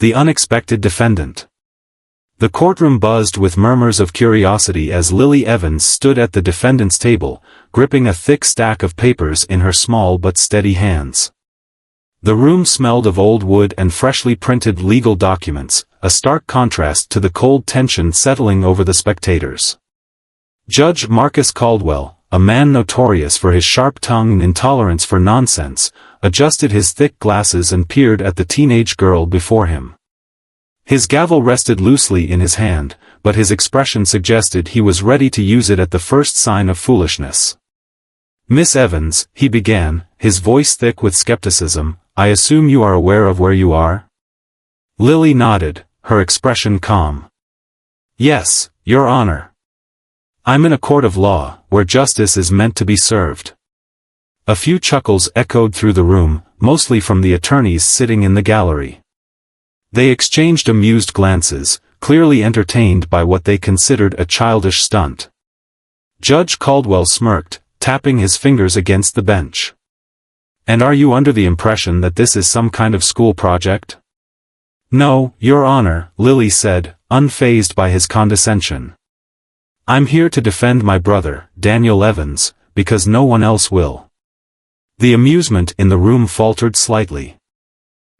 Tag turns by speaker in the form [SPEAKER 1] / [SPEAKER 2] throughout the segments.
[SPEAKER 1] The unexpected defendant. The courtroom buzzed with murmurs of curiosity as Lily Evans stood at the defendant's table, gripping a thick stack of papers in her small but steady hands. The room smelled of old wood and freshly printed legal documents, a stark contrast to the cold tension settling over the spectators. Judge Marcus Caldwell, a man notorious for his sharp tongue and intolerance for nonsense, adjusted his thick glasses and peered at the teenage girl before him. His gavel rested loosely in his hand, but his expression suggested he was ready to use it at the first sign of foolishness. "Miss Evans," he began, his voice thick with skepticism, "I assume you are aware of where you are?" Lily nodded, her expression calm. "Yes, Your Honor. I'm in a court of law, where justice is meant to be served." A few chuckles echoed through the room, mostly from the attorneys sitting in the gallery. They exchanged amused glances, clearly entertained by what they considered a childish stunt. Judge Caldwell smirked, tapping his fingers against the bench. "And are you under the impression that this is some kind of school project?" "No, Your Honor," Lily said, unfazed by his condescension. "I'm here to defend my brother, Daniel Evans, because no one else will." The amusement in the room faltered slightly.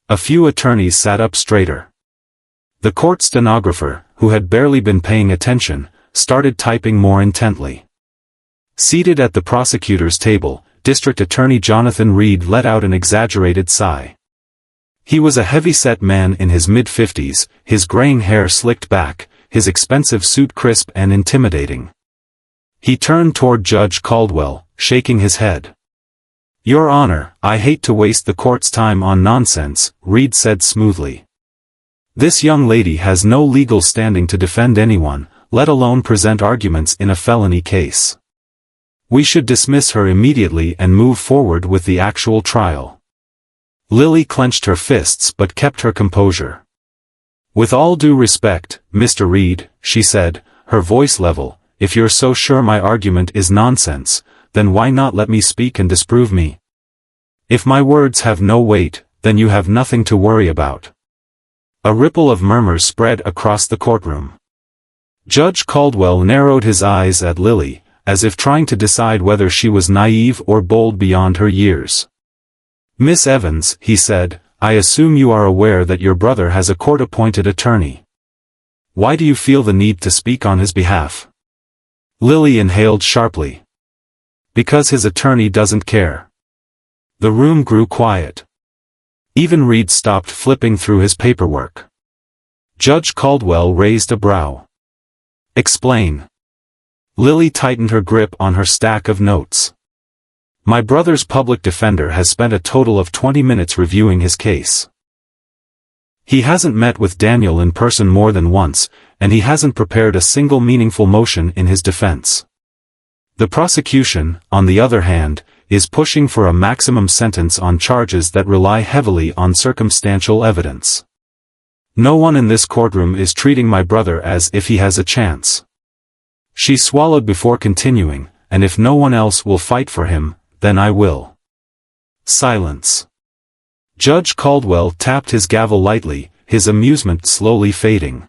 [SPEAKER 1] A few attorneys sat up straighter. The court stenographer, who had barely been paying attention, started typing more intently. Seated at the prosecutor's table, District Attorney Jonathan Reed let out an exaggerated sigh. He was a heavy-set man in his mid-50s, his graying hair slicked back, his expensive suit crisp and intimidating. He turned toward Judge Caldwell, shaking his head. "Your Honor, I hate to waste the court's time on nonsense," Reed said smoothly. "This young lady has no legal standing to defend anyone, let alone present arguments in a felony case. We should dismiss her immediately and move forward with the actual trial." Lily clenched her fists but kept her composure. "With all due respect, Mr. Reed," she said, her voice level, "if you're so sure my argument is nonsense, then why not let me speak and disprove me? If my words have no weight, then you have nothing to worry about." A ripple of murmurs spread across the courtroom. Judge Caldwell narrowed his eyes at Lily, as if trying to decide whether she was naive or bold beyond her years. "Miss Evans," he said, "I assume you are aware that your brother has a court-appointed attorney. Why do you feel the need to speak on his behalf?" Lily inhaled sharply. "Because his attorney doesn't care." The room grew quiet. Even Reed stopped flipping through his paperwork. Judge Caldwell raised a brow. "Explain." Lily tightened her grip on her stack of notes. "My brother's public defender has spent a total of 20 minutes reviewing his case. He hasn't met with Daniel in person more than once, and he hasn't prepared a single meaningful motion in his defense. The prosecution, on the other hand, is pushing for a maximum sentence on charges that rely heavily on circumstantial evidence. No one in this courtroom is treating my brother as if he has a chance." She swallowed before continuing, "And if no one else will fight for him, then I will." Silence. Judge Caldwell tapped his gavel lightly, his amusement slowly fading.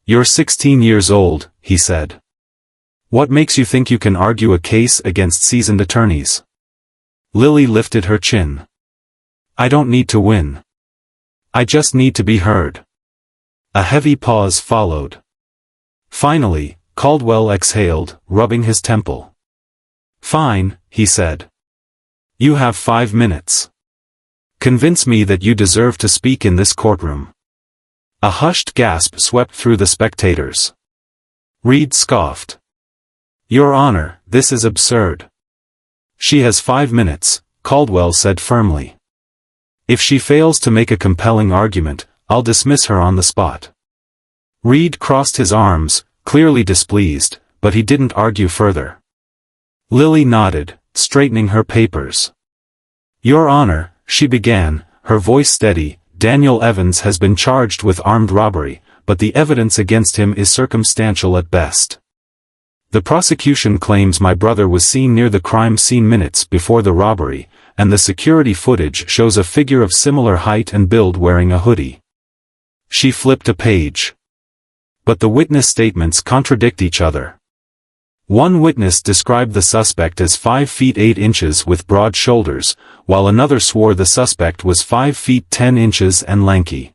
[SPEAKER 1] "You're 16 years old," he said. "What makes you think you can argue a case against seasoned attorneys?" Lily lifted her chin. "I don't need to win. I just need to be heard." A heavy pause followed. Finally, Caldwell exhaled, rubbing his temple. "Fine," he said. "You have 5 minutes. Convince me that you deserve to speak in this courtroom." A hushed gasp swept through the spectators. Reed scoffed. "Your Honor, this is absurd." "She has 5 minutes," Caldwell said firmly. "If she fails to make a compelling argument, I'll dismiss her on the spot." Reed crossed his arms, clearly displeased, but he didn't argue further. Lily nodded, straightening her papers. "Your Honor," she began, her voice steady, "Daniel Evans has been charged with armed robbery, but the evidence against him is circumstantial at best. The prosecution claims my brother was seen near the crime scene minutes before the robbery, and the security footage shows a figure of similar height and build wearing a hoodie. She flipped a page. But the witness statements contradict each other. One witness described the suspect as 5 feet 8 inches with broad shoulders, while another swore the suspect was 5 feet 10 inches and lanky.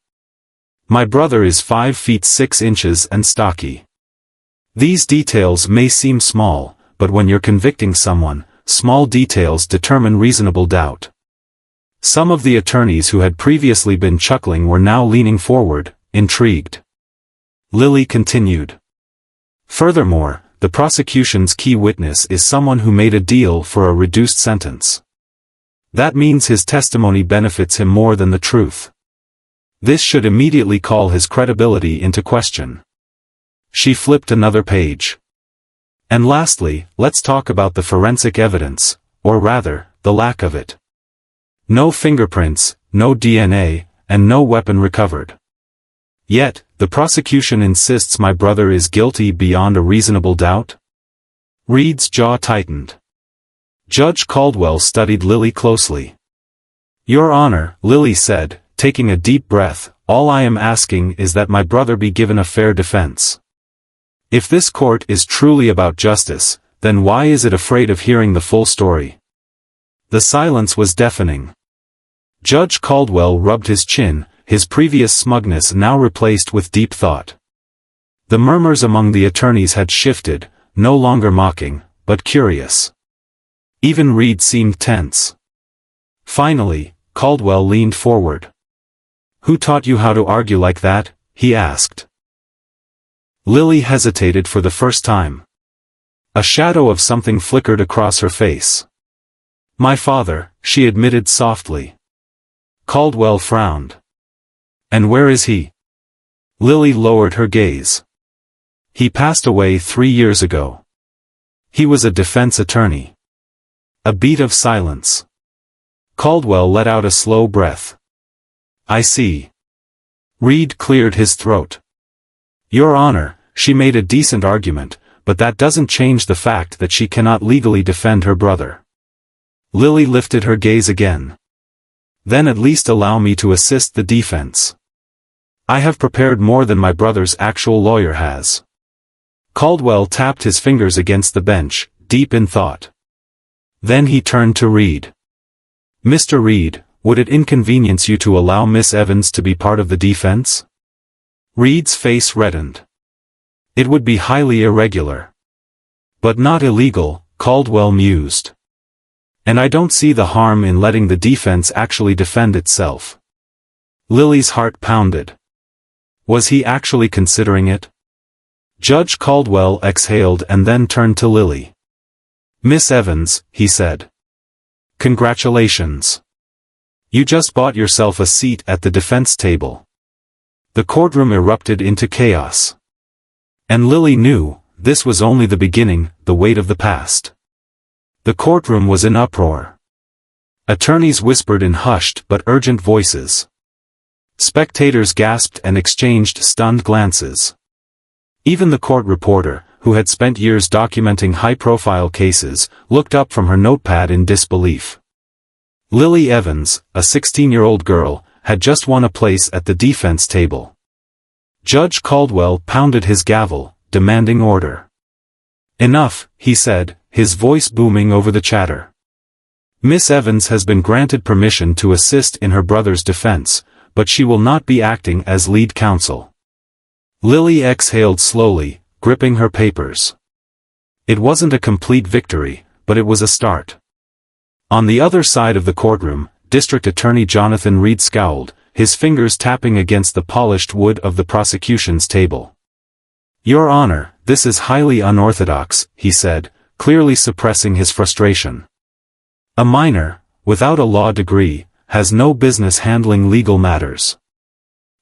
[SPEAKER 1] My brother is 5 feet 6 inches and stocky. These details may seem small, but when you're convicting someone, small details determine reasonable doubt. Some of the attorneys who had previously been chuckling were now leaning forward, intrigued. Lily continued. Furthermore, the prosecution's key witness is someone who made a deal for a reduced sentence. That means his testimony benefits him more than the truth. This should immediately call his credibility into question. She flipped another page. And lastly, let's talk about the forensic evidence, or rather, the lack of it. No fingerprints, no DNA, and no weapon recovered. Yet, the prosecution insists my brother is guilty beyond a reasonable doubt? Reed's jaw tightened. Judge Caldwell studied Lily closely. Your Honor, Lily said, taking a deep breath, all I am asking is that my brother be given a fair defense. If this court is truly about justice, then why is it afraid of hearing the full story? The silence was deafening. Judge Caldwell rubbed his chin, his previous smugness now replaced with deep thought. The murmurs among the attorneys had shifted, no longer mocking, but curious. Even Reed seemed tense. Finally, Caldwell leaned forward. Who taught you how to argue like that? He asked. Lily hesitated for the first time. A shadow of something flickered across her face. My father, she admitted softly. Caldwell frowned. And where is he? Lily lowered her gaze. He passed away 3 years ago. He was a defense attorney. A beat of silence. Caldwell let out a slow breath. I see. Reed cleared his throat. Your Honor, she made a decent argument, but that doesn't change the fact that she cannot legally defend her brother. Lily lifted her gaze again. Then at least allow me to assist the defense. I have prepared more than my brother's actual lawyer has. Caldwell tapped his fingers against the bench, deep in thought. Then he turned to Reed. Mr. Reed, would it inconvenience you to allow Miss Evans to be part of the defense? Reed's face reddened. It would be highly irregular. But not illegal, Caldwell mused. And I don't see the harm in letting the defense actually defend itself. Lily's heart pounded. Was he actually considering it? Judge Caldwell exhaled and then turned to Lily. Miss Evans, he said. Congratulations. You just bought yourself a seat at the defense table. The courtroom erupted into chaos. And Lily knew, this was only the beginning, the weight of the past. The courtroom was in uproar. Attorneys whispered in hushed but urgent voices. Spectators gasped and exchanged stunned glances. Even the court reporter, who had spent years documenting high-profile cases, looked up from her notepad in disbelief. Lily Evans, a 16-year-old girl, had just won a place at the defense table. Judge Caldwell pounded his gavel, demanding order. Enough, he said, his voice booming over the chatter. Miss Evans has been granted permission to assist in her brother's defense, but she will not be acting as lead counsel. Lily exhaled slowly, gripping her papers. It wasn't a complete victory, but it was a start. On the other side of the courtroom, District Attorney Jonathan Reed scowled, his fingers tapping against the polished wood of the prosecution's table. Your Honor, this is highly unorthodox, he said, clearly suppressing his frustration. A minor, without a law degree, has no business handling legal matters.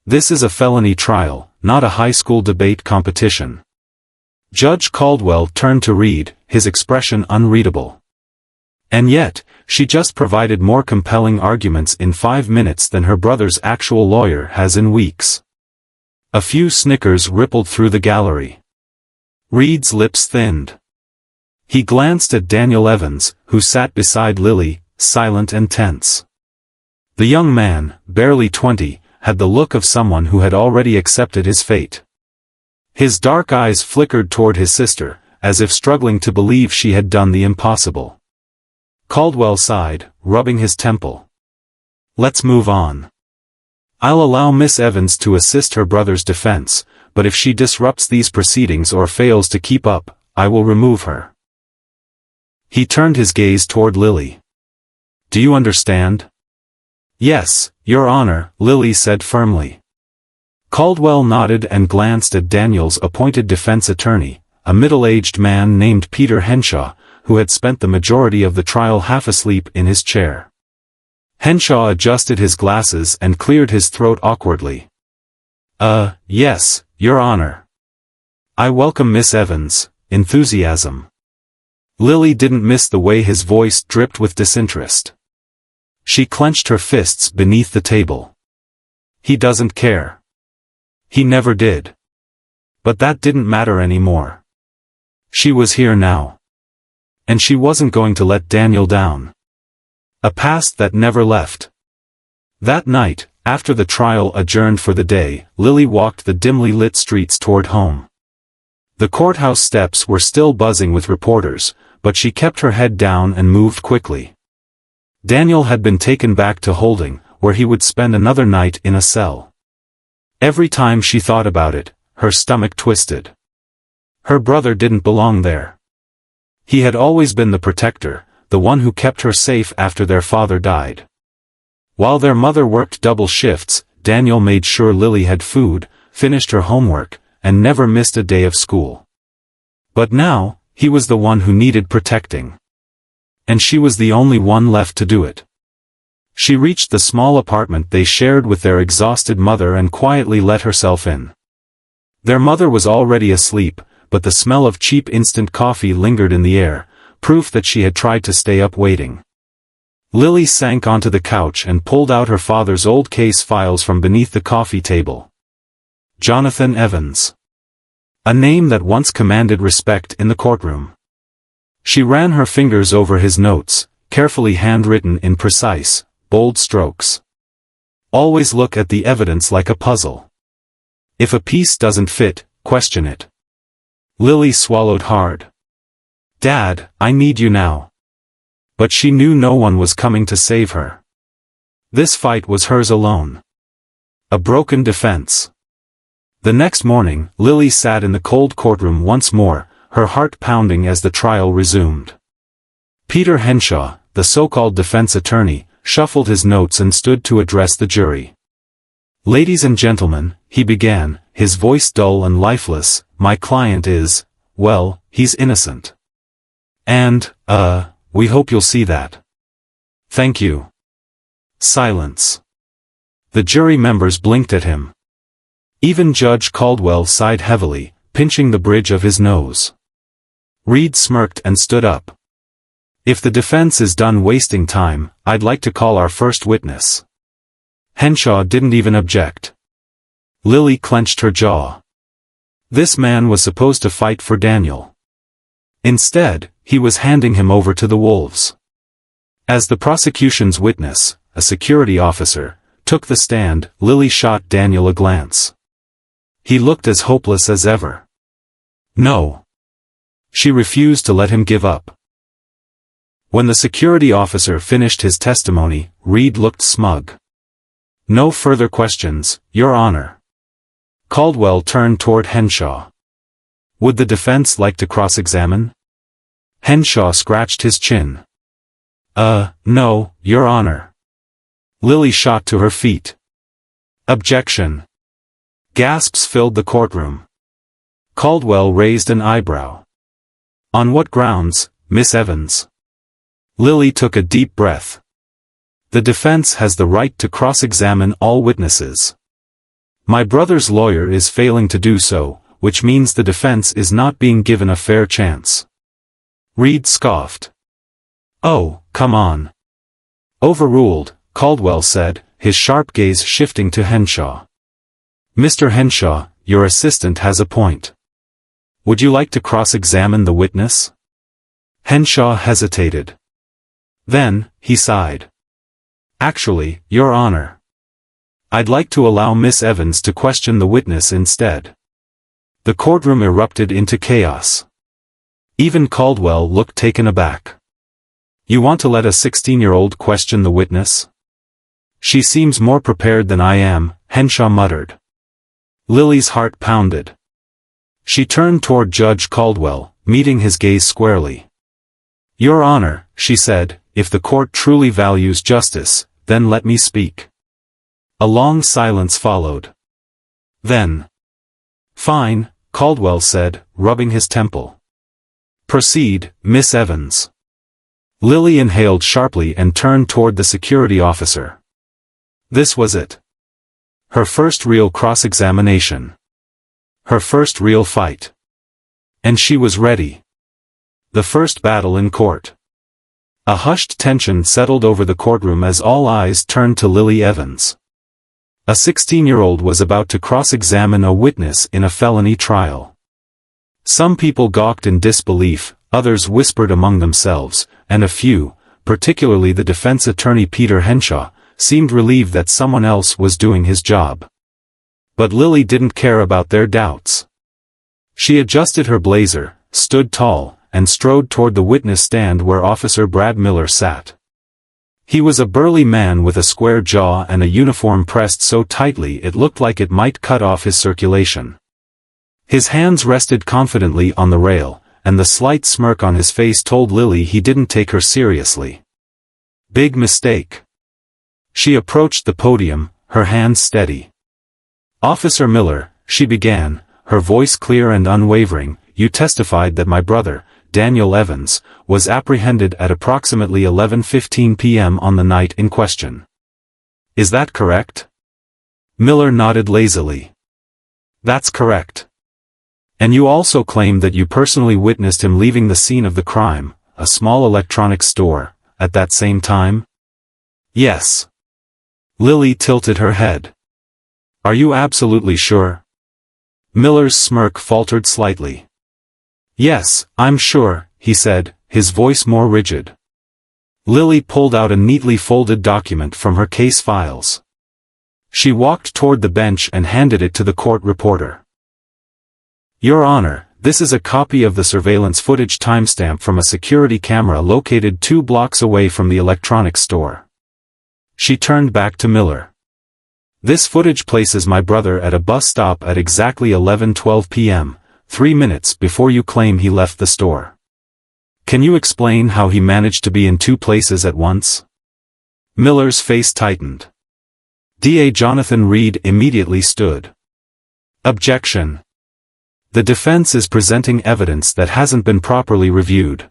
[SPEAKER 1] This is a felony trial, not a high school debate competition. Judge Caldwell turned to Reed, his expression unreadable. And yet, she just provided more compelling arguments in 5 minutes than her brother's actual lawyer has in weeks. A few snickers rippled through the gallery. Reed's lips thinned. He glanced at Daniel Evans, who sat beside Lily, silent and tense. The young man, barely 20, had the look of someone who had already accepted his fate. His dark eyes flickered toward his sister, as if struggling to believe she had done the impossible. Caldwell sighed, rubbing his temple. "Let's move on. I'll allow Miss Evans to assist her brother's defense, but if she disrupts these proceedings or fails to keep up, I will remove her." He turned his gaze toward Lily. "Do you understand?" "Yes, Your Honor," Lily said firmly. Caldwell nodded and glanced at Daniel's appointed defense attorney, a middle-aged man named Peter Henshaw, who had spent the majority of the trial half asleep in his chair. Henshaw adjusted his glasses and cleared his throat awkwardly. Yes, Your Honor. I welcome Miss Evans." Enthusiasm. Lily didn't miss the way his voice dripped with disinterest. She clenched her fists beneath the table. "He doesn't care. He never did." But that didn't matter anymore. She was here now. And she wasn't going to let Daniel down. A past that never left. That night, after the trial adjourned for the day, Lily walked the dimly lit streets toward home. The courthouse steps were still buzzing with reporters, but she kept her head down and moved quickly. Daniel had been taken back to Holding, where he would spend another night in a cell. Every time she thought about it, her stomach twisted. Her brother didn't belong there. He had always been the protector, the one who kept her safe after their father died. While their mother worked double shifts, Daniel made sure Lily had food, finished her homework, and never missed a day of school. But now, he was the one who needed protecting. And she was the only one left to do it. She reached the small apartment they shared with their exhausted mother and quietly let herself in. Their mother was already asleep, but the smell of cheap instant coffee lingered in the air, proof that she had tried to stay up waiting. Lily sank onto the couch and pulled out her father's old case files from beneath the coffee table. Jonathan Evans. A name that once commanded respect in the courtroom. She ran her fingers over his notes, carefully handwritten in precise, bold strokes. Always look at the evidence like a puzzle. If a piece doesn't fit, question it. Lily swallowed hard. "Dad, I need you now." But she knew no one was coming to save her. This fight was hers alone. A broken defense. The next morning, Lily sat in the cold courtroom once more, her heart pounding as the trial resumed. Peter Henshaw, the so-called defense attorney, shuffled his notes and stood to address the jury. "Ladies and gentlemen," he began, his voice dull and lifeless, "my client is, well, he's innocent. And, we hope you'll see that. Thank you." Silence. The jury members blinked at him. Even Judge Caldwell sighed heavily, pinching the bridge of his nose. Reed smirked and stood up. "If the defense is done wasting time, I'd like to call our first witness." Henshaw didn't even object. Lily clenched her jaw. This man was supposed to fight for Daniel. Instead, he was handing him over to the wolves. As the prosecution's witness, a security officer, took the stand, Lily shot Daniel a glance. He looked as hopeless as ever. No. She refused to let him give up. When the security officer finished his testimony, Reed looked smug. "No further questions, Your Honor." Caldwell turned toward Henshaw. "Would the defense like to cross-examine?" Henshaw scratched his chin. No, Your Honor." Lily shot to her feet. "Objection." Gasps filled the courtroom. Caldwell raised an eyebrow. "On what grounds, Miss Evans?" Lily took a deep breath. "The defense has the right to cross-examine all witnesses. My brother's lawyer is failing to do so, which means the defense is not being given a fair chance." Reed scoffed. "Oh, come on." "Overruled," Caldwell said, his sharp gaze shifting to Henshaw. "Mr. Henshaw, your assistant has a point. Would you like to cross-examine the witness?" Henshaw hesitated. Then, he sighed. "Actually, Your Honor. I'd like to allow Miss Evans to question the witness instead. The courtroom erupted into chaos. Even Caldwell looked taken aback. You want to let a 16-year-old question the witness? She seems more prepared than I am, Henshaw muttered. Lily's heart pounded. She turned toward Judge Caldwell, meeting his gaze squarely. Your Honor, she said, if the court truly values justice, then let me speak. A long silence followed. Then. Fine, Caldwell said, rubbing his temple. Proceed, Miss Evans. Lily inhaled sharply and turned toward the security officer. This was it. Her first real cross-examination. Her first real fight. And she was ready. The first battle in court. A hushed tension settled over the courtroom as all eyes turned to Lily Evans. A 16-year-old was about to cross-examine a witness in a felony trial. Some people gawked in disbelief, others whispered among themselves, and a few, particularly the defense attorney Peter Henshaw, seemed relieved that someone else was doing his job. But Lily didn't care about their doubts. She adjusted her blazer, stood tall, and strode toward the witness stand where Officer Brad Miller sat. He was a burly man with a square jaw and a uniform pressed so tightly it looked like it might cut off his circulation. His hands rested confidently on the rail, and the slight smirk on his face told Lily he didn't take her seriously. Big mistake. She approached the podium, her hands steady. Officer Miller, she began, her voice clear and unwavering, you testified that my brother, Daniel Evans, was apprehended at approximately 11:15 p.m. on the night in question. Is that correct? Miller nodded lazily. That's correct. And you also claim that you personally witnessed him leaving the scene of the crime, a small electronics store, at that same time? Yes. Lily tilted her head. Are you absolutely sure? Miller's smirk faltered slightly. Yes, I'm sure, he said, his voice more rigid. Lily pulled out a neatly folded document from her case files. She walked toward the bench and handed it to the court reporter. Your Honor, this is a copy of the surveillance footage timestamp from a security camera located 2 blocks away from the electronics store. She turned back to Miller. This footage places my brother at a bus stop at exactly 11:12 p.m., 3 minutes before you claim he left the store. Can you explain how he managed to be in 2 places at once? Miller's face tightened. DA Jonathan Reed immediately stood. Objection. The defense is presenting evidence that hasn't been properly reviewed.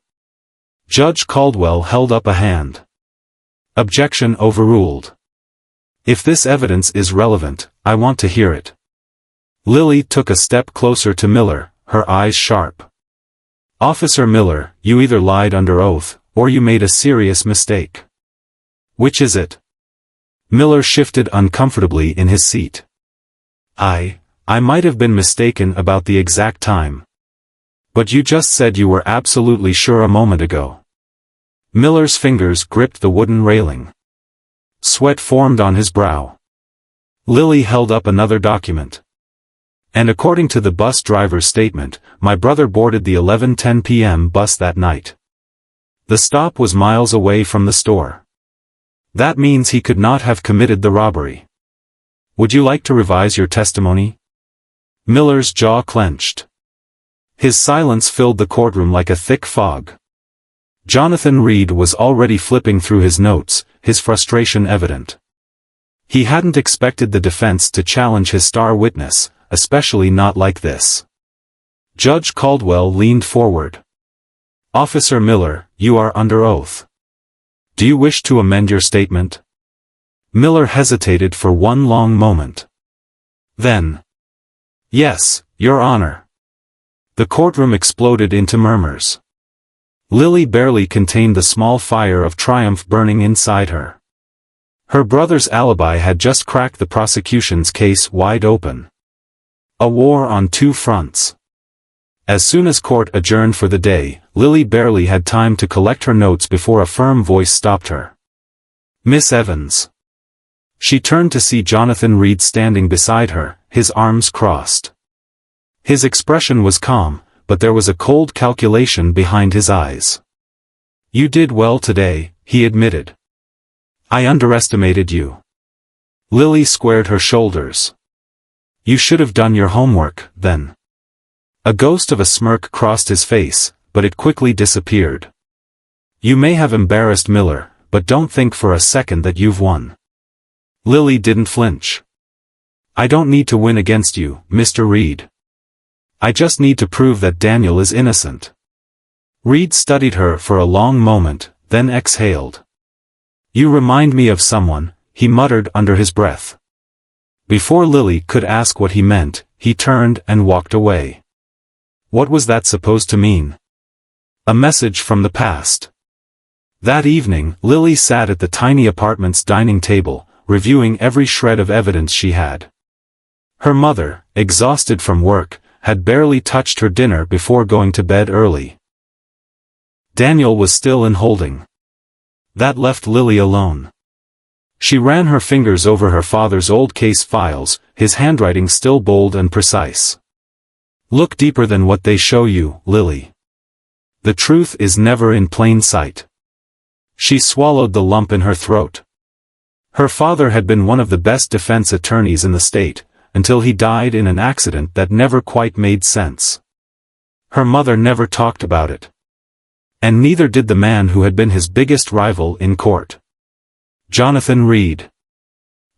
[SPEAKER 1] Judge Caldwell held up a hand. Objection overruled. If this evidence is relevant, I want to hear it. Lily took a step closer to Miller, her eyes sharp. Officer Miller, you either lied under oath, or you made a serious mistake. Which is it? Miller shifted uncomfortably in his seat. I might have been mistaken about the exact time. But you just said you were absolutely sure a moment ago. Miller's fingers gripped the wooden railing. Sweat formed on his brow. Lily held up another document. And according to the bus driver's statement, my brother boarded the 11:10 p.m. bus that night. The stop was miles away from the store. That means he could not have committed the robbery. Would you like to revise your testimony? Miller's jaw clenched. His silence filled the courtroom like a thick fog. Jonathan Reed was already flipping through his notes, his frustration evident. He hadn't expected the defense to challenge his star witness, especially not like this. Judge Caldwell leaned forward. Officer Miller, you are under oath. Do you wish to amend your statement? Miller hesitated for one long moment. Then. Yes, Your Honor. The courtroom exploded into murmurs. Lily barely contained the small fire of triumph burning inside her. Her brother's alibi had just cracked the prosecution's case wide open. A war on 2 fronts. As soon as court adjourned for the day, Lily barely had time to collect her notes before a firm voice stopped her. Miss Evans. She turned to see Jonathan Reed standing beside her, his arms crossed. His expression was calm, but there was a cold calculation behind his eyes. "You did well today," he admitted. "I underestimated you." Lily squared her shoulders. "You should have done your homework, then." A ghost of a smirk crossed his face, but it quickly disappeared. "You may have embarrassed Miller, but don't think for a second that you've won." Lily didn't flinch. "I don't need to win against you, Mr. Reed. I just need to prove that Daniel is innocent." Reed studied her for a long moment, then exhaled. "You remind me of someone," he muttered under his breath. Before Lily could ask what he meant, he turned and walked away. What was that supposed to mean? A message from the past. That evening, Lily sat at the tiny apartment's dining table, reviewing every shred of evidence she had. Her mother, exhausted from work, had barely touched her dinner before going to bed early. Daniel was still in holding. That left Lily alone. She ran her fingers over her father's old case files, his handwriting still bold and precise. "Look deeper than what they show you, Lily. The truth is never in plain sight." She swallowed the lump in her throat. Her father had been one of the best defense attorneys in the state, until he died in an accident that never quite made sense. Her mother never talked about it. And neither did the man who had been his biggest rival in court. Jonathan Reed.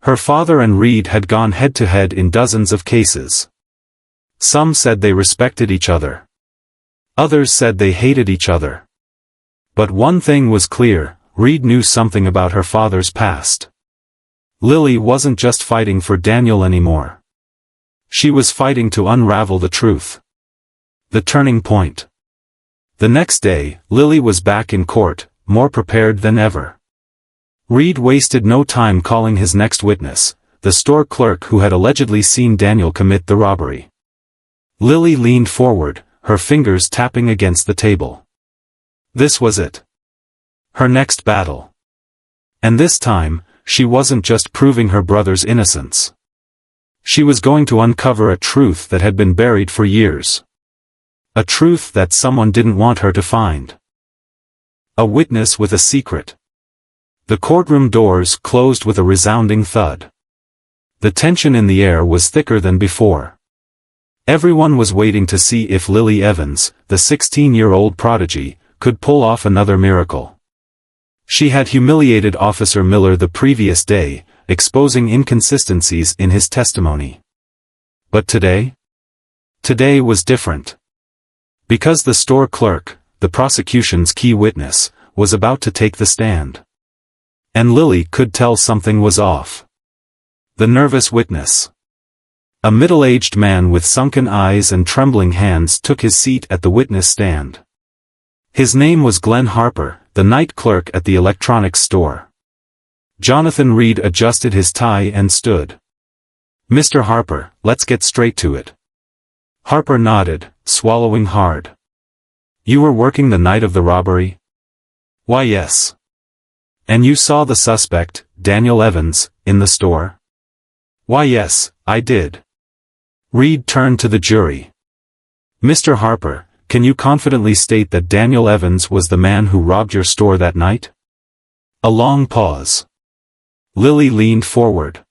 [SPEAKER 1] Her father and Reed had gone head-to-head in dozens of cases. Some said they respected each other. Others said they hated each other. But one thing was clear, Reed knew something about her father's past. Lily wasn't just fighting for Daniel anymore. She was fighting to unravel the truth. The turning point. The next day, Lily was back in court, more prepared than ever. Reed wasted no time calling his next witness, the store clerk who had allegedly seen Daniel commit the robbery. Lily leaned forward, her fingers tapping against the table. This was it. Her next battle. And this time, she wasn't just proving her brother's innocence. She was going to uncover a truth that had been buried for years. A truth that someone didn't want her to find. A witness with a secret. The courtroom doors closed with a resounding thud. The tension in the air was thicker than before. Everyone was waiting to see if Lily Evans, the 16-year-old prodigy, could pull off another miracle. She had humiliated Officer Miller the previous day, exposing inconsistencies in his testimony. But today? Today was different. Because the store clerk, the prosecution's key witness, was about to take the stand. And Lily could tell something was off. The nervous witness. A middle-aged man with sunken eyes and trembling hands took his seat at the witness stand. His name was Glenn Harper, the night clerk at the electronics store. Jonathan Reed adjusted his tie and stood. "Mr. Harper, let's get straight to it." Harper nodded, swallowing hard. "You were working the night of the robbery?" "Why, yes." "And you saw the suspect, Daniel Evans, in the store?" "Why, yes, I did." Reed turned to the jury. "Mr. Harper, can you confidently state that Daniel Evans was the man who robbed your store that night?" A long pause. Lily leaned forward.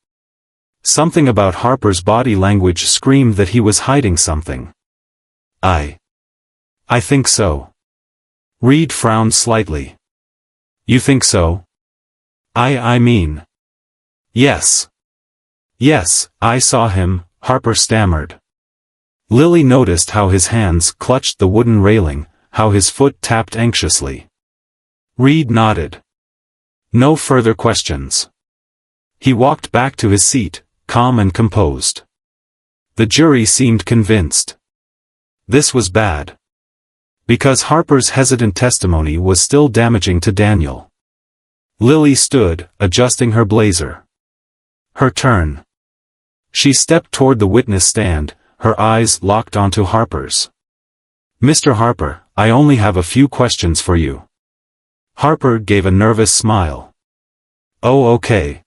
[SPEAKER 1] Something about Harper's body language screamed that he was hiding something. I think so." Reed frowned slightly. "You think so?" I mean. Yes. Yes, I saw him," Harper stammered. Lily noticed how his hands clutched the wooden railing, how his foot tapped anxiously. Reed nodded. No further questions. He walked back to his seat, calm and composed. The jury seemed convinced. This was bad. Because Harper's hesitant testimony was still damaging to Daniel. Lily stood, adjusting her blazer. Her turn. She stepped toward the witness stand, her eyes locked onto Harper's. "Mr. Harper, I only have a few questions for you." Harper gave a nervous smile. "Oh, okay."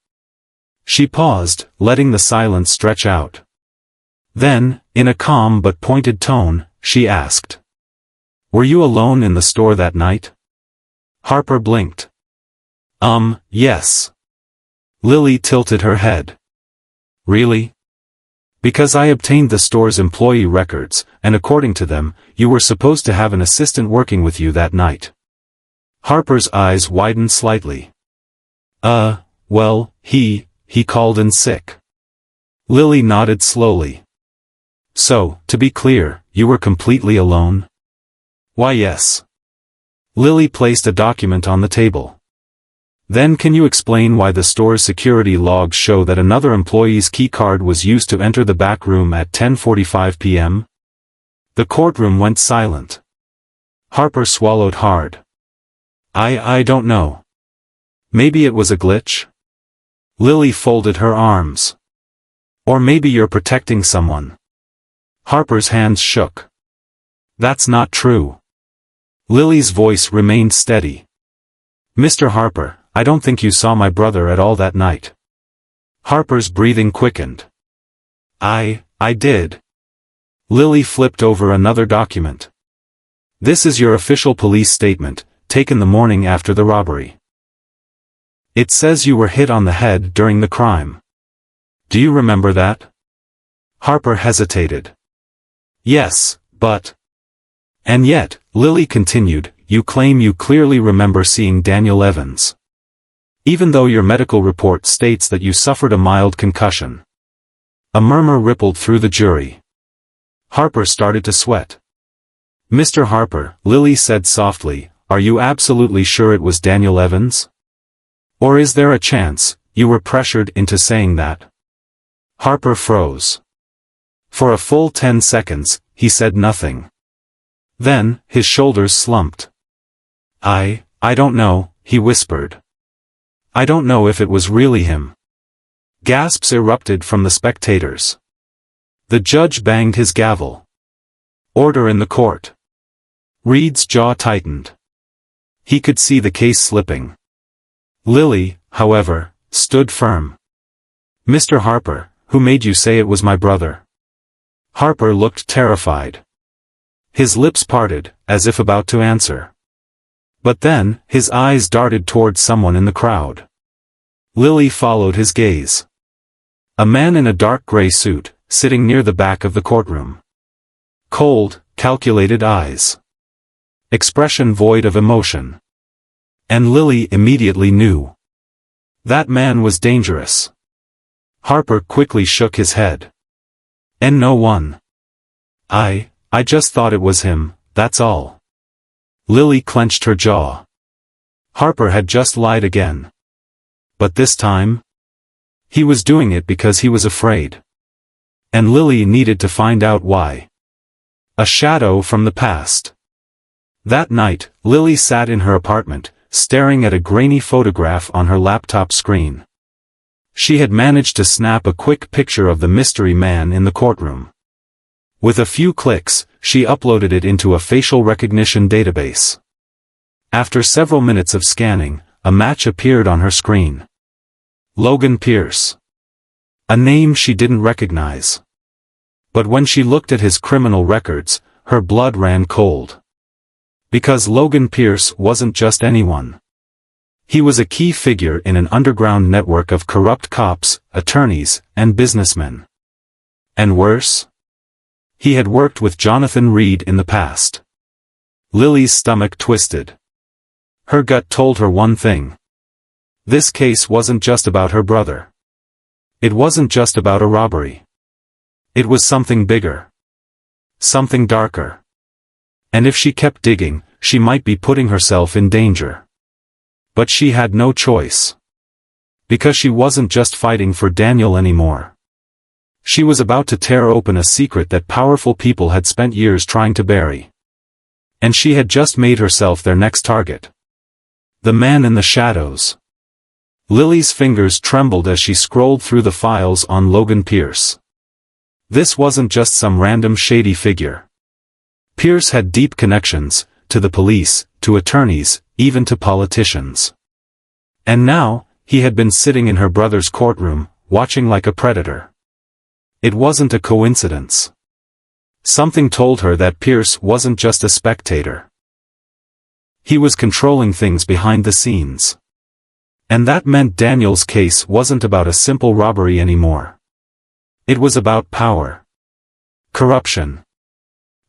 [SPEAKER 1] She paused, letting the silence stretch out. Then, in a calm but pointed tone, she asked, "Were you alone in the store that night?" Harper blinked. Yes." Lily tilted her head. "Really?" "Because I obtained the store's employee records, and according to them, you were supposed to have an assistant working with you that night." Harper's eyes widened slightly. Well, he called in sick." Lily nodded slowly. "So, to be clear, you were completely alone?" "Why, yes." Lily placed a document on the table. "Then can you explain why the store's security logs show that another employee's keycard was used to enter the back room at 10:45 p.m.? The courtroom went silent. Harper swallowed hard. I don't know. Maybe it was a glitch?" Lily folded her arms. "Or maybe you're protecting someone." Harper's hands shook. "That's not true." Lily's voice remained steady. "Mr. Harper, I don't think you saw my brother at all that night." Harper's breathing quickened. I did." Lily flipped over another document. "This is your official police statement, taken the morning after the robbery. It says you were hit on the head during the crime. Do you remember that?" Harper hesitated. "Yes, but—" "And yet," Lily continued, "you claim you clearly remember seeing Daniel Evans. Even though your medical report states that you suffered a mild concussion." A murmur rippled through the jury. Harper started to sweat. "Mr. Harper," Lily said softly, "are you absolutely sure it was Daniel Evans? Or is there a chance you were pressured into saying that?" Harper froze. For a full 10 seconds, he said nothing. Then, his shoulders slumped. I don't know," he whispered. "I don't know if it was really him." Gasps erupted from the spectators. The judge banged his gavel. "Order in the court." Reed's jaw tightened. He could see the case slipping. Lily, however, stood firm. "Mr. Harper, who made you say it was my brother?" Harper looked terrified. His lips parted, as if about to answer. But then, his eyes darted towards someone in the crowd. Lily followed his gaze. A man in a dark gray suit, sitting near the back of the courtroom. Cold, calculated eyes. Expression void of emotion. And Lily immediately knew. That man was dangerous. Harper quickly shook his head. "And no one. I just thought it was him, that's all." Lily clenched her jaw. Harper had just lied again. But this time? He was doing it because he was afraid. And Lily needed to find out why. A shadow from the past. That night, Lily sat in her apartment, staring at a grainy photograph on her laptop screen. She had managed to snap a quick picture of the mystery man in the courtroom. With a few clicks, she uploaded it into a facial recognition database. After several minutes of scanning, a match appeared on her screen. Logan Pierce. A name she didn't recognize. But when she looked at his criminal records, her blood ran cold. Because Logan Pierce wasn't just anyone. He was a key figure in an underground network of corrupt cops, attorneys, and businessmen. And worse? He had worked with Jonathan Reed in the past. Lily's stomach twisted. Her gut told her one thing. This case wasn't just about her brother. It wasn't just about a robbery. It was something bigger. Something darker. And if she kept digging, she might be putting herself in danger. But she had no choice. Because she wasn't just fighting for Daniel anymore. She was about to tear open a secret that powerful people had spent years trying to bury. And she had just made herself their next target. The man in the shadows. Lily's fingers trembled as she scrolled through the files on Logan Pierce. This wasn't just some random shady figure. Pierce had deep connections, to the police, to attorneys, even to politicians. And now, he had been sitting in her brother's courtroom, watching like a predator. It wasn't a coincidence. Something told her that Pierce wasn't just a spectator. He was controlling things behind the scenes. And that meant Daniel's case wasn't about a simple robbery anymore. It was about power. Corruption.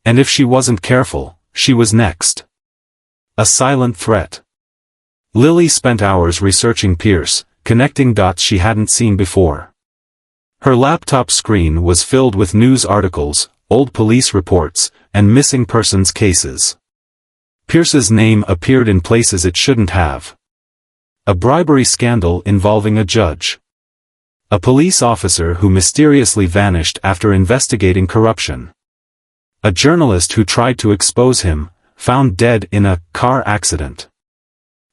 [SPEAKER 1] And if she wasn't careful, she was next. A silent threat. Lily spent hours researching Pierce, connecting dots she hadn't seen before. Her laptop screen was filled with news articles, old police reports, and missing persons cases. Pierce's name appeared in places it shouldn't have. A bribery scandal involving a judge. A police officer who mysteriously vanished after investigating corruption. A journalist who tried to expose him, found dead in a car accident.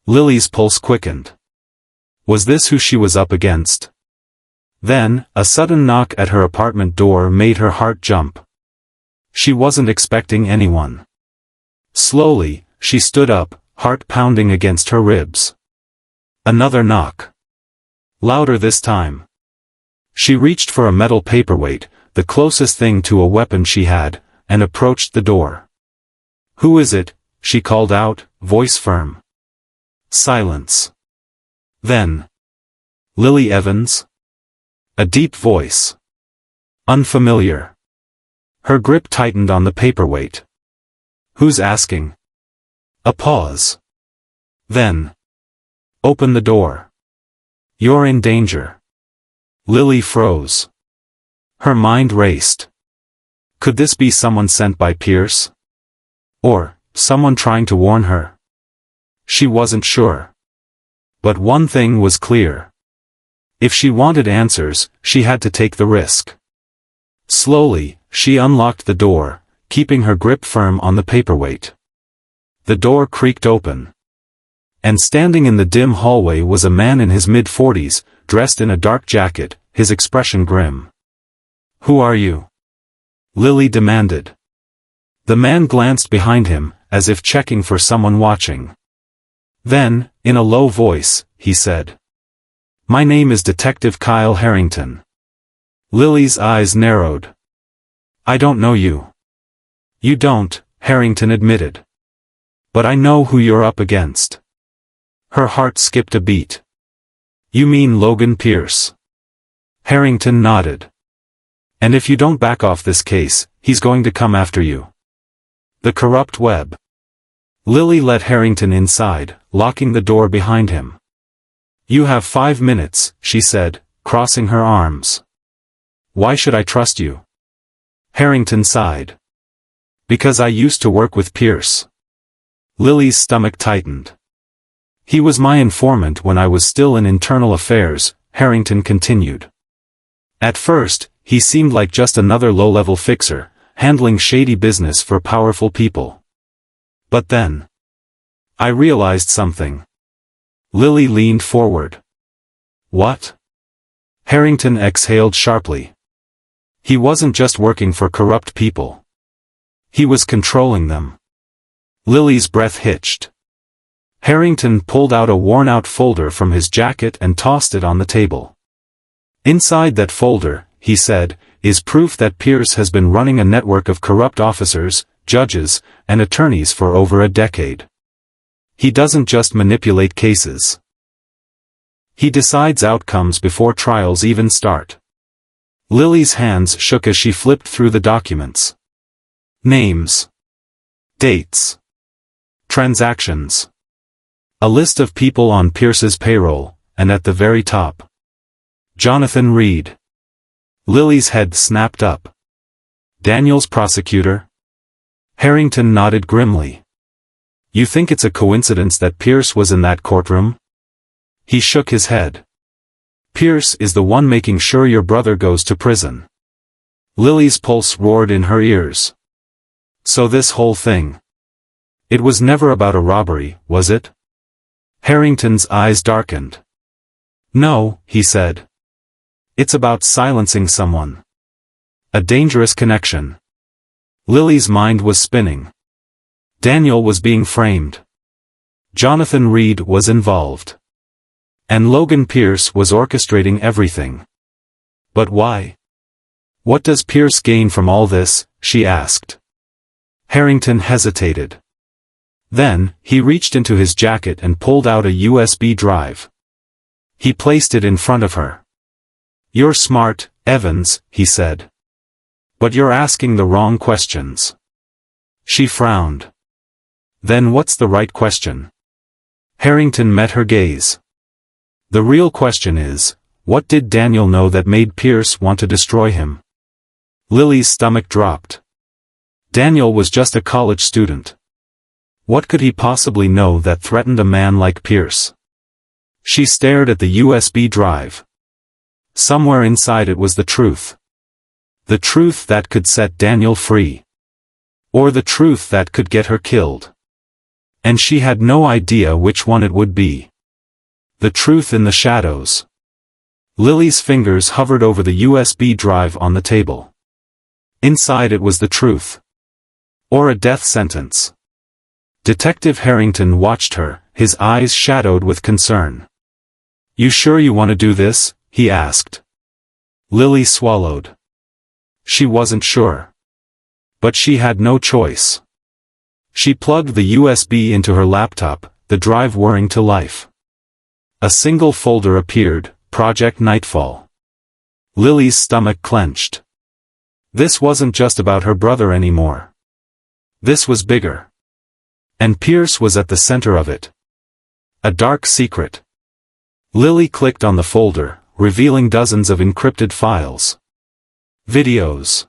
[SPEAKER 1] Lily's pulse quickened. Was this who she was up against? Then, a sudden knock at her apartment door made her heart jump. She wasn't expecting anyone. Slowly, she stood up, heart pounding against her ribs. Another knock. Louder this time. She reached for a metal paperweight, the closest thing to a weapon she had, and approached the door. "Who is it?" she called out, voice firm. Silence. Then. "Lily Evans?" A deep voice. Unfamiliar. Her grip tightened on the paperweight. "Who's asking?" A pause. Then. "Open the door. You're in danger." Lily froze. Her mind raced. Could this be someone sent by Pierce? Or, someone trying to warn her? She wasn't sure. But one thing was clear. If she wanted answers, she had to take the risk. Slowly, she unlocked the door, keeping her grip firm on the paperweight. The door creaked open. And standing in the dim hallway was a man in his mid-40s, dressed in a dark jacket, his expression grim. "Who are you?" Lily demanded. The man glanced behind him, as if checking for someone watching. Then, in a low voice, he said, "My name is Detective Kyle Harrington." Lily's eyes narrowed. "I don't know you." "You don't," Harrington admitted. "But I know who you're up against." Her heart skipped a beat. "You mean Logan Pierce?" Harrington nodded. "And if you don't back off this case, he's going to come after you." The corrupt web. Lily let Harrington inside, locking the door behind him. "You have 5 minutes," she said, crossing her arms. "Why should I trust you?" Harrington sighed. "Because I used to work with Pierce." Lily's stomach tightened. "He was my informant when I was still in internal affairs," Harrington continued. "At first, he seemed like just another low-level fixer, handling shady business for powerful people. But then, I realized something." Lily leaned forward. "What?" Harrington exhaled sharply. "He wasn't just working for corrupt people. He was controlling them." Lily's breath hitched. Harrington pulled out a worn-out folder from his jacket and tossed it on the table. "Inside that folder," he said, "is proof that Pierce has been running a network of corrupt officers, judges, and attorneys for over a decade. He doesn't just manipulate cases. He decides outcomes before trials even start." Lily's hands shook as she flipped through the documents. Names. Dates. Transactions. A list of people on Pierce's payroll, and at the very top, Jonathan Reed. Lily's head snapped up. "Daniel's prosecutor?" Harrington nodded grimly. "You think it's a coincidence that Pierce was in that courtroom?" He shook his head. "Pierce is the one making sure your brother goes to prison." Lily's pulse roared in her ears. So this whole thing. It was never about a robbery, was it? Harrington's eyes darkened. "No," he said. "It's about silencing someone. A dangerous connection." Lily's mind was spinning. Daniel was being framed. Jonathan Reed was involved. And Logan Pierce was orchestrating everything. But why? What does Pierce gain from all this? She asked. Harrington hesitated. Then, he reached into his jacket and pulled out a USB drive. He placed it in front of her. You're smart, Evans, he said. But you're asking the wrong questions. She frowned. Then what's the right question? Harrington met her gaze. The real question is, what did Daniel know that made Pierce want to destroy him? Lily's stomach dropped. Daniel was just a college student. What could he possibly know that threatened a man like Pierce? She stared at the USB drive. Somewhere inside it was the truth. The truth that could set Daniel free. Or the truth that could get her killed. And she had no idea which one it would be. The truth in the shadows. Lily's fingers hovered over the USB drive on the table. Inside it was the truth. Or a death sentence. Detective Harrington watched her, his eyes shadowed with concern. You sure you want to do this? He asked. Lily swallowed. She wasn't sure. But she had no choice. She plugged the USB into her laptop, the drive whirring to life. A single folder appeared, Project Nightfall. Lily's stomach clenched. This wasn't just about her brother anymore. This was bigger. And Pierce was at the center of it. A dark secret. Lily clicked on the folder, revealing dozens of encrypted files. Videos.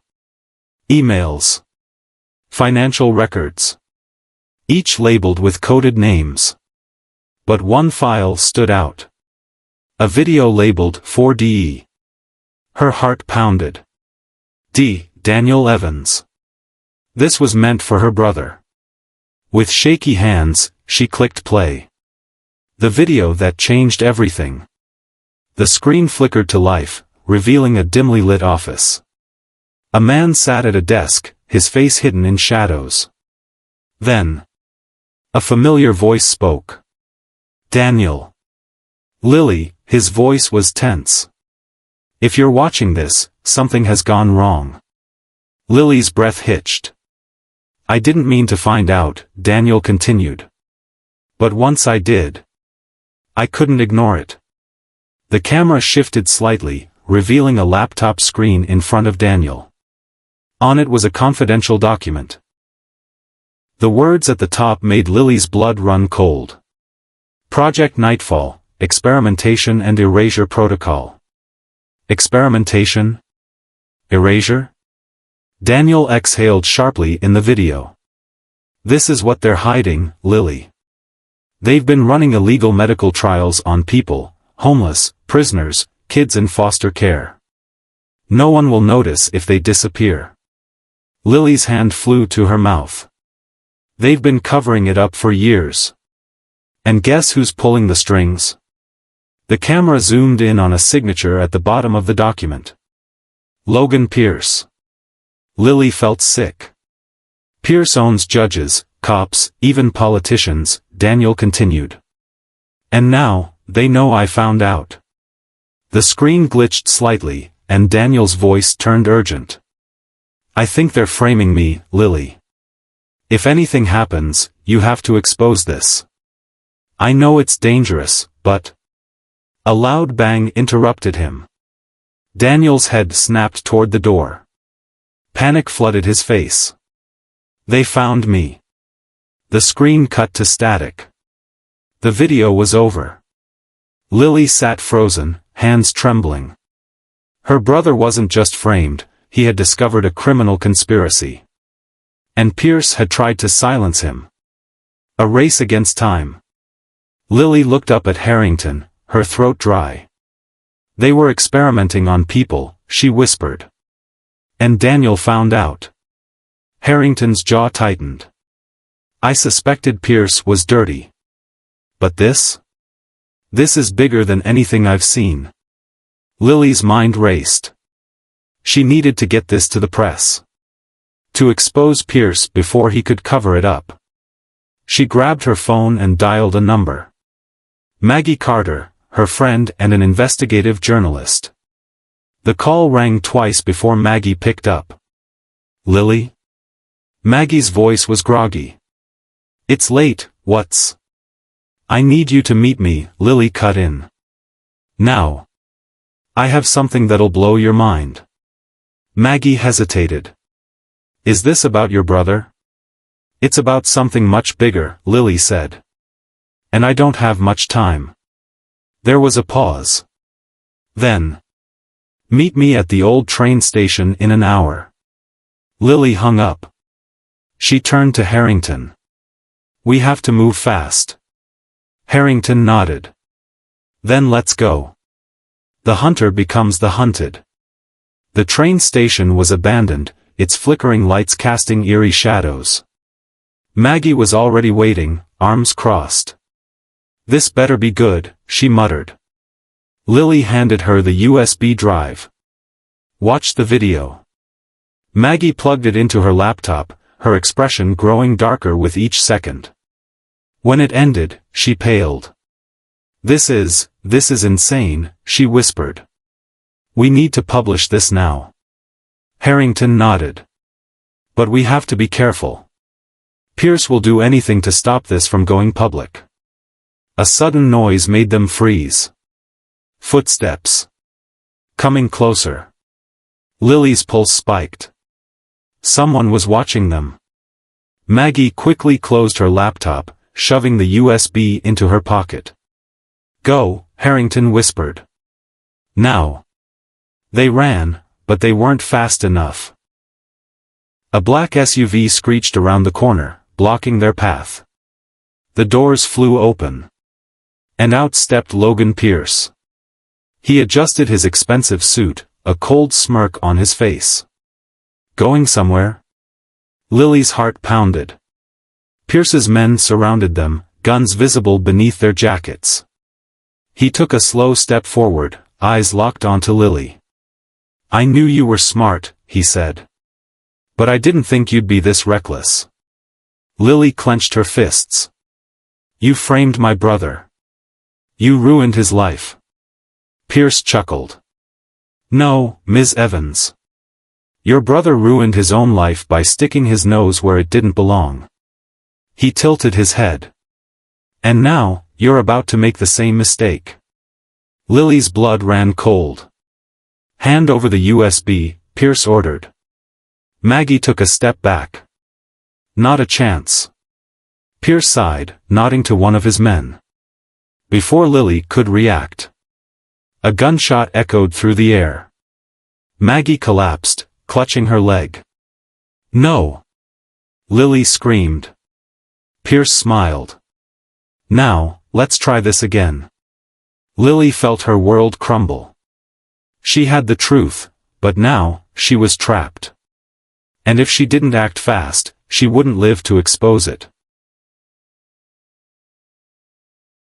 [SPEAKER 1] Emails. Financial records. Each labeled with coded names. But one file stood out. A video labeled 4DE. Her heart pounded. Daniel Evans. This was meant for her brother. With shaky hands, she clicked play. The video that changed everything. The screen flickered to life, revealing a dimly lit office. A man sat at a desk, his face hidden in shadows. Then, a familiar voice spoke. Daniel. Lily, his voice was tense. If you're watching this, something has gone wrong. Lily's breath hitched. I didn't mean to find out, Daniel continued. But once I did. I couldn't ignore it. The camera shifted slightly, revealing a laptop screen in front of Daniel. On it was a confidential document. The words at the top made Lily's blood run cold. Project Nightfall, Experimentation and Erasure Protocol. Experimentation? Erasure? Daniel exhaled sharply in the video. This is what they're hiding, Lily. They've been running illegal medical trials on people, homeless, prisoners, kids in foster care. No one will notice if they disappear. Lily's hand flew to her mouth. They've been covering it up for years. And guess who's pulling the strings? The camera zoomed in on a signature at the bottom of the document. Logan Pierce. Lily felt sick. Pierce owns judges, cops, even politicians, Daniel continued. And now, they know I found out. The screen glitched slightly, and Daniel's voice turned urgent. I think they're framing me, Lily. If anything happens, you have to expose this. I know it's dangerous, but... A loud bang interrupted him. Daniel's head snapped toward the door. Panic flooded his face. They found me. The screen cut to static. The video was over. Lily sat frozen, hands trembling. Her brother wasn't just framed, he had discovered a criminal conspiracy. And Pierce had tried to silence him. A race against time. Lily looked up at Harrington, her throat dry. They were experimenting on people, she whispered. And Daniel found out. Harrington's jaw tightened. I suspected Pierce was dirty. But this? This is bigger than anything I've seen. Lily's mind raced. She needed to get this to the press. To expose Pierce before he could cover it up. She grabbed her phone and dialed a number. Maggie Carter, her friend and an investigative journalist. The call rang twice before Maggie picked up. Lily? Maggie's voice was groggy. It's late, what's? I need you to meet me, Lily cut in. Now. I have something that'll blow your mind. Maggie hesitated. Is this about your brother? It's about something much bigger, Lily said. And I don't have much time. There was a pause. Then. Meet me at the old train station in an hour. Lily hung up. She turned to Harrington. We have to move fast. Harrington nodded. Then let's go. The hunter becomes the hunted. The train station was abandoned, its flickering lights casting eerie shadows. Maggie was already waiting, arms crossed. This better be good, she muttered. Lily handed her the USB drive. Watch the video. Maggie plugged it into her laptop, her expression growing darker with each second. When it ended, she paled. This is insane, she whispered. We need to publish this now. Harrington nodded. But we have to be careful. Pierce will do anything to stop this from going public. A sudden noise made them freeze. Footsteps. Coming closer. Lily's pulse spiked. Someone was watching them. Maggie quickly closed her laptop, shoving the USB into her pocket. Go, Harrington whispered. Now. They ran, but they weren't fast enough. A black SUV screeched around the corner, blocking their path. The doors flew open. And out stepped Logan Pierce. He adjusted his expensive suit, a cold smirk on his face. Going somewhere? Lily's heart pounded. Pierce's men surrounded them, guns visible beneath their jackets. He took a slow step forward, eyes locked onto Lily. I knew you were smart, he said. But I didn't think you'd be this reckless. Lily clenched her fists. You framed my brother. You ruined his life. Pierce chuckled. No, Ms. Evans. Your brother ruined his own life by sticking his nose where it didn't belong. He tilted his head. And now, you're about to make the same mistake. Lily's blood ran cold. Hand over the USB, Pierce ordered. Maggie took a step back. Not a chance. Pierce sighed, nodding to one of his men. Before Lily could react. A gunshot echoed through the air. Maggie collapsed, clutching her leg. No! Lily screamed. Pierce smiled. Now, let's try this again. Lily felt her world crumble. She had the truth, but now, she was trapped. And if she didn't act fast, she wouldn't live to expose it.